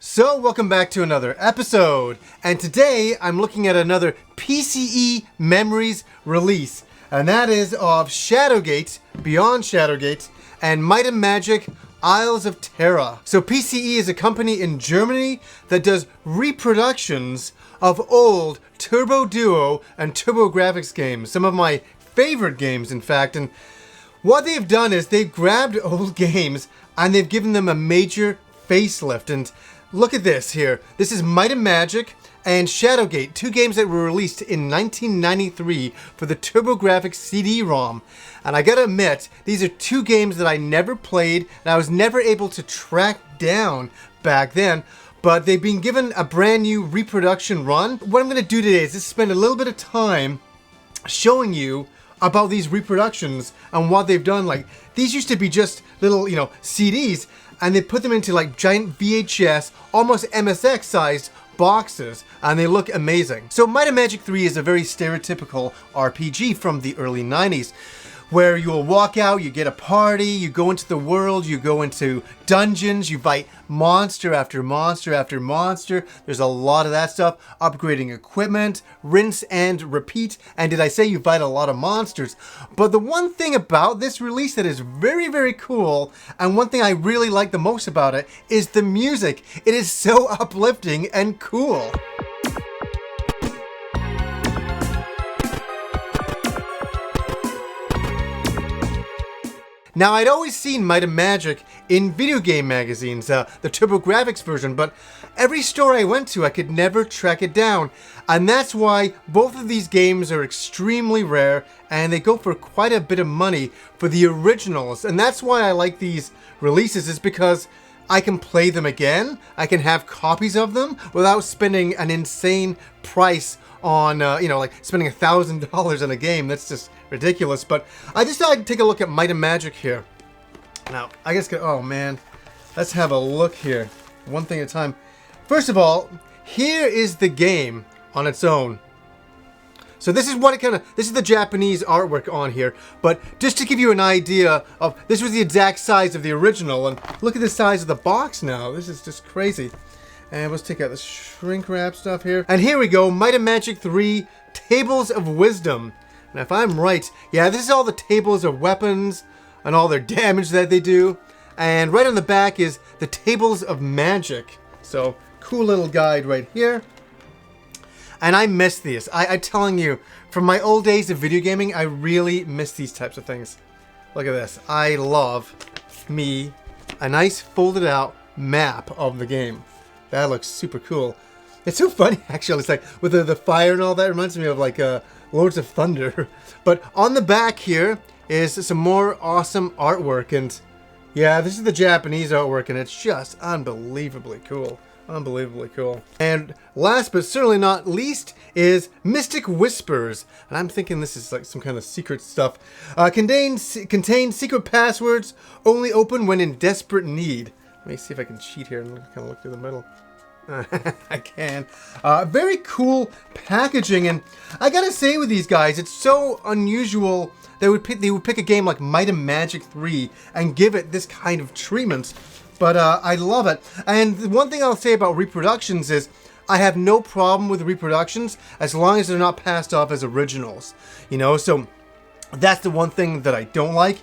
So, welcome back to another episode, and today I'm looking at another PCE Memories release, and that is of Shadowgate, Beyond Shadowgate, and Might and Magic, Isles of Terra. So PCE is a company in Germany that does reproductions of old Turbo Duo and TurboGrafx games, some of my favorite games in fact, and what they've done is they've grabbed old games and they've given them a major facelift. And look at this here. This is Might and Magic and Shadowgate, two games that were released in 1993 for the TurboGrafx CD-ROM. And I gotta admit, these are two games that I never played and I was never able to track down back then, but they've been given a brand new reproduction run. What I'm gonna do today is just spend a little bit of time showing you about these reproductions and what they've done. Like, these used to be just little, CDs, and they put them into like giant VHS, almost MSX sized boxes, and they look amazing. So Might and Magic 3 is a very stereotypical RPG from the early 90s, where you'll walk out, you get a party, you go into the world, you go into dungeons, you fight monster after monster after monster. There's a lot of that stuff. Upgrading equipment, rinse and repeat. And did I say you fight a lot of monsters? But the one thing about this release that is very, very cool, and one thing I really like the most about it, is the music. It is so uplifting and cool. Now, I'd always seen Might and Magic in video game magazines, the TurboGrafx version, but every store I went to, I could never track it down. And that's why both of these games are extremely rare, and they go for quite a bit of money for the originals. And that's why I like these releases, is because I can play them again, I can have copies of them without spending an insane price on, like spending $1,000 on a game. That's just ridiculous. But I decided to take a look at Might and Magic here. Now, I guess, oh man, let's have a look here. One thing at a time. First of all, here is the game on its own. So this is what it this is the Japanese artwork on here. But just to give you an idea of, this was the exact size of the original. And look at the size of the box now. This is just crazy. And let's take out the shrink wrap stuff here. And here we go, Might and Magic 3, Tables of Wisdom. And if I'm right, yeah, this is all the tables of weapons and all their damage that they do. And right on the back is the Tables of Magic. So, cool little guide right here. And I miss these. I'm telling you, from my old days of video gaming, I really miss these types of things. Look at this. I love me a nice folded out map of the game. That looks super cool. It's so funny, actually. It's like with the fire and all that. It reminds me of like Lords of Thunder. But on the back here is some more awesome artwork. And yeah, this is the Japanese artwork, and it's just unbelievably cool. Unbelievably cool. And last but certainly not least is Mystic Whispers. And I'm thinking this is like some kind of secret stuff. Contains secret passwords, only open when in desperate need. Let me see if I can cheat here and kind of look through the middle. I can. Very cool packaging, and I gotta say with these guys, it's so unusual they would pick a game like Might and Magic 3 and give it this kind of treatment. But I love it. And the one thing I'll say about reproductions is I have no problem with reproductions as long as they're not passed off as originals. So that's the one thing that I don't like.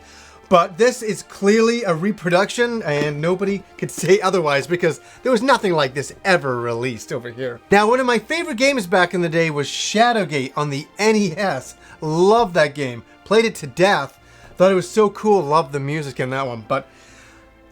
But this is clearly a reproduction, and nobody could say otherwise, because there was nothing like this ever released over here. Now, one of my favorite games back in the day was Shadowgate on the NES. Loved that game. Played it to death. Thought it was so cool. Loved the music in that one. But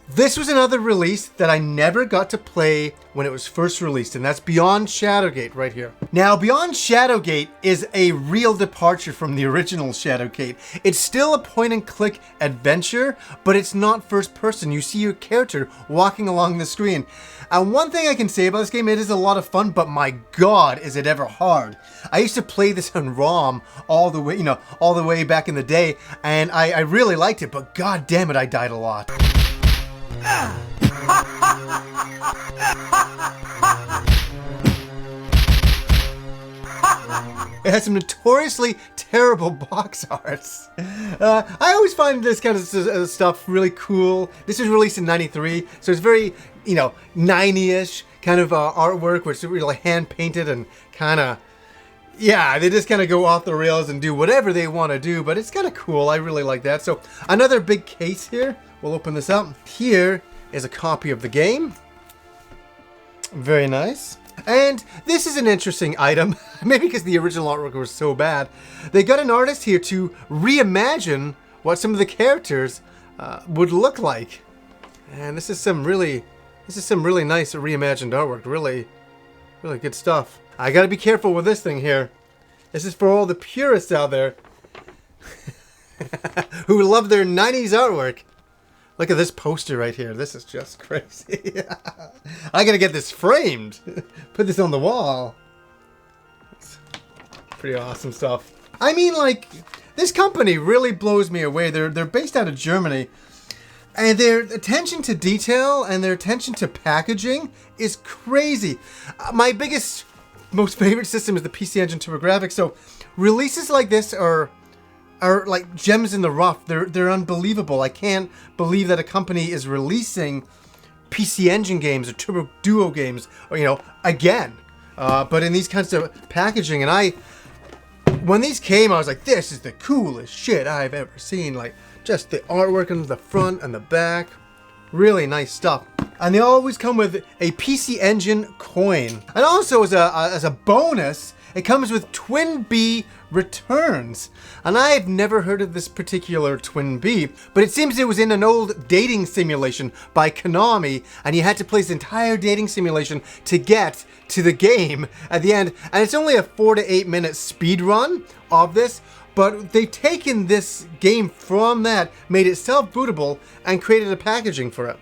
this was another release that I never got to play when it was first released, and that's Beyond Shadowgate right here. Now, Beyond Shadowgate is a real departure from the original Shadowgate. It's still a point-and-click adventure, but it's not first person. You see your character walking along the screen. And one thing I can say about this game, it is a lot of fun, but my God, is it ever hard. I used to play this on ROM all the way back in the day, and I really liked it, but God damn it, I died a lot. It has some notoriously terrible box arts. I always find this kind of stuff really cool. This was released in '93, so it's very, you know, 90-ish kind of artwork, which is really hand painted and kind of, yeah, they just kind of go off the rails and do whatever they want to do, but it's kind of cool. I really like that. So another big case here. We'll open this up. Here is a copy of the game. Very nice. And this is an interesting item, maybe because the original artwork was so bad. They got an artist here to reimagine what some of the characters would look like. And this is some really nice reimagined artwork. Really good stuff. I gotta be careful with this thing here. This is for all the purists out there who love their 90s artwork. Look at this poster right here. This is just crazy. I gotta get this framed. Put this on the wall. That's pretty awesome stuff. I mean, like, this company really blows me away. They're based out of Germany. And their attention to detail and their attention to packaging is crazy. My most favorite system is the PC Engine TurboGrafx. So releases like this are like gems in the rough. They're unbelievable. I can't believe that a company is releasing PC Engine games or Turbo Duo games, or, you know, again. But in these kinds of packaging, and when these came, I was like, this is the coolest shit I've ever seen. Like, just the artwork on the front and the back. Really nice stuff. And they always come with a PC Engine coin. And also as a bonus, it comes with Twin B returns. And I've never heard of this particular Twin B, but it seems it was in an old dating simulation by Konami, and you had to play this entire dating simulation to get to the game at the end. And it's only a 4 to 8 minute speed run of this, but they've taken this game from that, made it self-bootable, and created a packaging for it.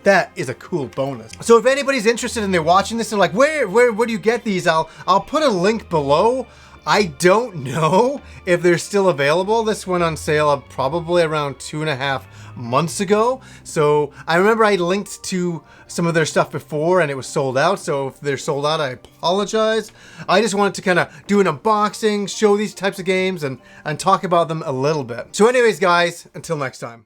That is a cool bonus. So if anybody's interested and they're watching this and like, where do you get these? I'll put a link below. I don't know if they're still available. This went on sale probably around 2.5 months ago. So I remember I linked to some of their stuff before and it was sold out. So if they're sold out, I apologize. I just wanted to kind of do an unboxing, show these types of games and talk about them a little bit. So anyways, guys, until next time.